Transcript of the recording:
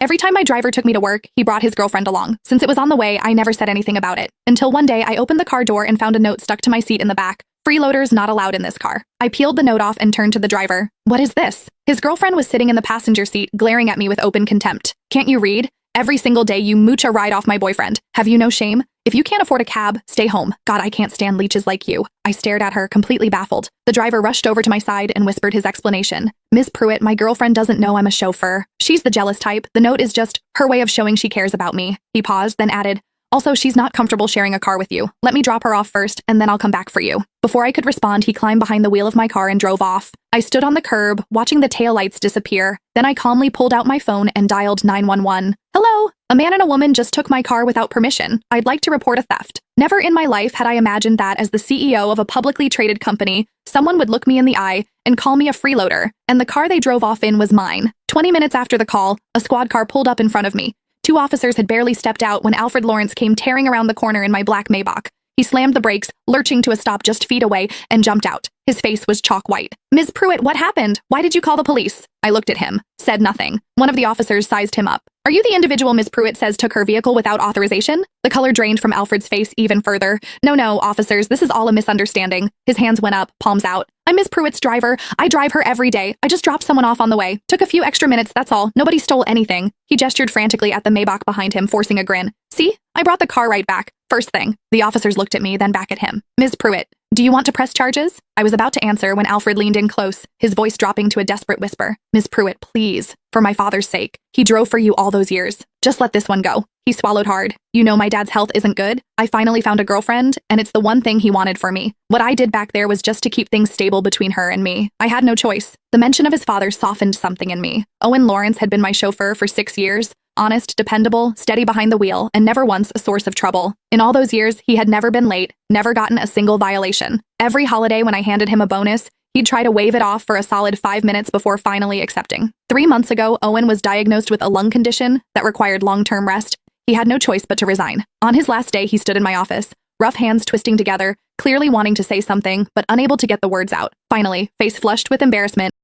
Every time my driver took me to work, he brought his girlfriend along. Since it was on the way, I never said anything about it. Until one day, I opened the car door and found a note stuck to my seat in the back. Freeloaders not allowed in this car. I peeled the note off and turned to the driver. What is this? His girlfriend was sitting in the passenger seat, glaring at me with open contempt. Can't you read? Every single day you mooch a ride off my boyfriend. Have you no shame? If you can't afford a cab, stay home. God, I can't stand leeches like you. I stared at her, completely baffled. The driver rushed over to my side and whispered his explanation. Miss Pruitt, my girlfriend doesn't know I'm a chauffeur. She's the jealous type. The note is just her way of showing she cares about me. He paused, then added, also, she's not comfortable sharing a car with you. Let me drop her off first, and then I'll come back for you. Before I could respond, he climbed behind the wheel of my car and drove off. I stood on the curb, watching the taillights disappear. Then I calmly pulled out my phone and dialed 911. Hello? A man and a woman just took my car without permission. I'd like to report a theft. Never in my life had I imagined that as the CEO of a publicly traded company, someone would look me in the eye and call me a freeloader, and the car they drove off in was mine. 20 minutes after the call, a squad car pulled up in front of me. 2 officers had barely stepped out when Alfred Lawrence came tearing around the corner in my black Maybach. He slammed the brakes, lurching to a stop just feet away, and jumped out. His face was chalk white. Ms. Pruitt, what happened? Why did you call the police? I looked at him, said nothing. One of the officers sized him up. Are you the individual Ms. Pruitt says took her vehicle without authorization? The color drained from Alfred's face even further. No, officers, this is all a misunderstanding. His hands went up, palms out. I'm Ms. Pruitt's driver. I drive her every day. I just dropped someone off on the way. Took a few extra minutes, that's all. Nobody stole anything. He gestured frantically at the Maybach behind him, forcing a grin. See? I brought the car right back. First thing. The officers looked at me, then back at him. Ms. Pruitt, do you want to press charges? I was about to answer when Alfred leaned in close, his voice dropping to a desperate whisper. Ms. Pruitt, please. For my father's sake. He drove for you all those years. Just let this one go. He swallowed hard. You know my dad's health isn't good. I finally found a girlfriend, and it's the one thing he wanted for me. What I did back there was just to keep things stable between her and me. I had no choice. The mention of his father softened something in me. Owen Lawrence had been my chauffeur for 6 years. Honest, dependable, steady behind the wheel, and never once a source of trouble. In all those years, he had never been late, never gotten a single violation. Every holiday when I handed him a bonus, he'd try to wave it off for a solid 5 minutes before finally accepting. 3 months ago, Owen was diagnosed with a lung condition that required long-term rest. He had no choice but to resign. On his last day, he stood in my office, rough hands twisting together, clearly wanting to say something, but unable to get the words out. Finally, face flushed with embarrassment,